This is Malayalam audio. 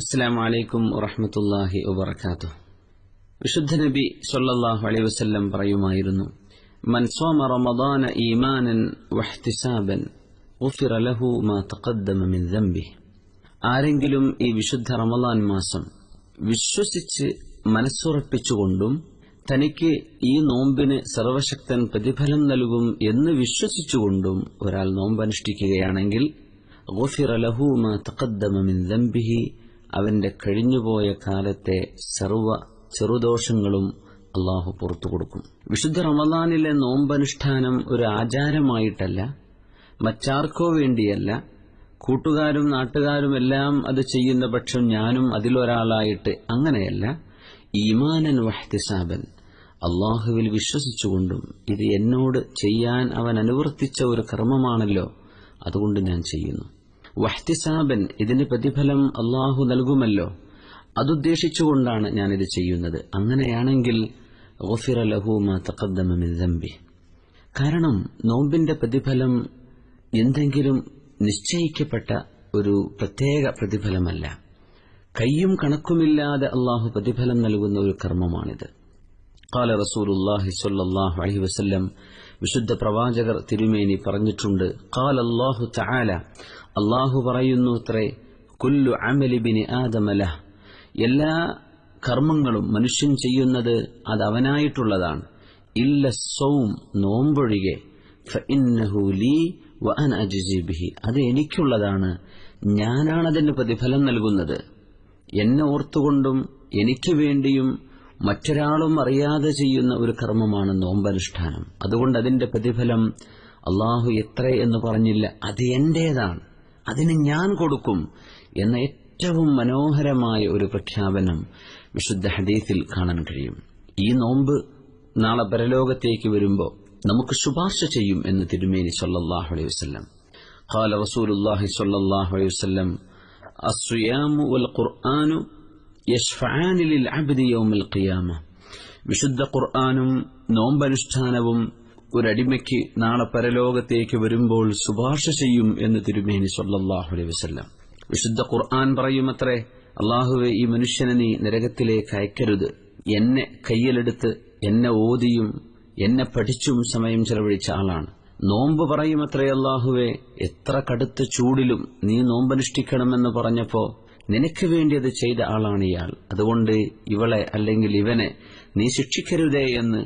അസ്സലാമു അലൈക്കും വറഹ്മത്തുള്ളാഹി വബറകാതുഹു. വിശുദ്ധ നബി സ്വല്ലല്ലാഹു അലൈഹി വസല്ലം പറയുമായിരുന്നു, മൻ സ്വമ റമദാന ഈമാനൻ വഹ്തിസാബൻ ഗുഫിറ ലഹു മാ തഖദ്ദമ മിൻ ദംബിഹി. ആരെങ്കിലും ഈ വിശുദ്ധ റമദാൻ മാസം വിശ്വസിച്ച് മനസ്സുറപ്പിച്ചുകൊണ്ടും തനിക്ക് ഈ നോമ്പിന് സർവശക്തൻ പ്രതിഫലം നൽകും എന്ന് വിശ്വസിച്ചുകൊണ്ടും ഒരാൾ നോമ്പനുഷ്ഠിക്കുകയാണെങ്കിൽ ഗുഫിറ ലഹു മാ തഖദ്ദമ മിൻ ദംബിഹി, അവന്റെ കഴിഞ്ഞുപോയ കാലത്തെ സർവ ചെറുദോഷങ്ങളും അള്ളാഹു പുറത്തു കൊടുക്കും. വിശുദ്ധ റമദാനിലെ നോമ്പനുഷ്ഠാനം ഒരു ആചാരമായിട്ടല്ല, മറ്റാർക്കോ വേണ്ടിയല്ല, കൂട്ടുകാരും നാട്ടുകാരുമെല്ലാം അത് ചെയ്യുന്ന പക്ഷം ഞാനും അതിലൊരാളായിട്ട് അങ്ങനെയല്ല. ഈമാനൻ വഹ്തിസാബൻ, അള്ളാഹുവിൽ വിശ്വസിച്ചുകൊണ്ടും ഇത് എന്നോട് ചെയ്യാൻ അവൻ അനുവർത്തിച്ച ഒരു കർമ്മമാണല്ലോ, അതുകൊണ്ട് ഞാൻ ചെയ്യുന്നു. വഹ്തിസാബൻ, ഇതിന് പ്രതിഫലം അള്ളാഹു നൽകുമല്ലോ, അതുദ്ദേശിച്ചുകൊണ്ടാണ് ഞാനിത് ചെയ്യുന്നത്. അങ്ങനെയാണെങ്കിൽ ഗുഫിറ ലഹു മാ തഖദ്ദമ മിൻ ദംബിഹി. കാരണം നോമ്പിന്റെ പ്രതിഫലം എന്തെങ്കിലും നിശ്ചയിക്കപ്പെട്ട ഒരു പ്രത്യേക പ്രതിഫലമല്ല, കയ്യും കണക്കുമില്ലാതെ അള്ളാഹു പ്രതിഫലം നൽകുന്ന ഒരു കർമ്മമാണിത്. ഖാല റസൂലുള്ളാഹി സ്വല്ലല്ലാഹു അലൈഹി വസല്ലം, വിശുദ്ധ പ്രവാചകർ തിരുമേനി പറഞ്ഞിട്ടുണ്ട്, ഖാല അല്ലാഹു തആല, അല്ലാഹു പറയുന്നുത്രേ, കുല്ലു അമലി ബിനി ആദമ ലഹ്, എല്ലാ കർമ്മങ്ങളും മനുഷ്യൻ ചെയ്യുന്നത് അത് അവനായിട്ടുള്ളതാണ്, ഇല്ല സൗം, നോമ്പൊഴികെ, ഫഇന്നഹു ലീ വഅന അജ്സി ബിഹി, അത് എനിക്കുള്ളതാണ്, ഞാനാണതിന് പ്രതിഫലം നൽകുന്നത്. എന്നെ ഓർത്തുകൊണ്ടും എനിക്ക് വേണ്ടിയും മറ്റൊരാളും അറിയാതെ ചെയ്യുന്ന ഒരു കർമ്മമാണ് നോമ്പനുഷ്ഠാനം. അതുകൊണ്ട് അതിന്റെ പ്രതിഫലം അള്ളാഹു എത്ര എന്ന് പറഞ്ഞില്ല, അത് എന്റേതാണ്, അതിന് ഞാൻ കൊടുക്കും എന്ന ഏറ്റവും മനോഹരമായ ഒരു പ്രഖ്യാപനം വിശുദ്ധ ഹദീസിൽ കാണാൻ കഴിയും. ഈ നോമ്പ് നാളെ പരലോകത്തേക്ക് വരുമ്പോൾ നമുക്ക് ശുപാർശ ചെയ്യും എന്ന് തിരുമേനി സ്വല്ലല്ലാഹു അലൈഹി വസല്ലം. ഖാല റസൂലുള്ളാഹി സ്വല്ലല്ലാഹു അലൈഹി വസല്ലം, അസ്സിയാമു വൽ ഖുർആനു യശ്ഫഅാനി ലിൽ അബ്ദി യൗമൽ ഖിയാമ. വിശുദ്ധ ഖുർആനും നോമ്പനുഷ്ഠാനവും ഒരടിമയ്ക്ക് നാളെ പരലോകത്തേക്ക് വരുമ്പോൾ ശുപാർശ ചെയ്യും എന്ന് തിരുമേനി സ്വല്ലല്ലാഹു അലൈഹി വസല്ലം. വിശുദ്ധ ഖുർആൻ പറയുമത്രേ, അല്ലാഹുവേ, ഈ മനുഷ്യനെ നീ നരകത്തിലേക്ക് അയക്കരുത്. എന്നെ കയ്യിലെടുത്ത് എന്നെ ഓതിയും എന്നെ പഠിച്ചും സമയം ചെലവഴിച്ച ആളാണ്. നോമ്പ് പറയുമത്രേ, അല്ലാഹുവേ, എത്ര കടുത്ത ചൂടിലും നീ നോമ്പനുഷ്ഠിക്കണമെന്ന് പറഞ്ഞപ്പോ നിനക്ക് വേണ്ടി അത് ചെയ്ത ആളാണ് ഇയാൾ, അതുകൊണ്ട് ഇവളെ അല്ലെങ്കിൽ ഇവനെ നീ ശിക്ഷിക്കരുതേ എന്ന്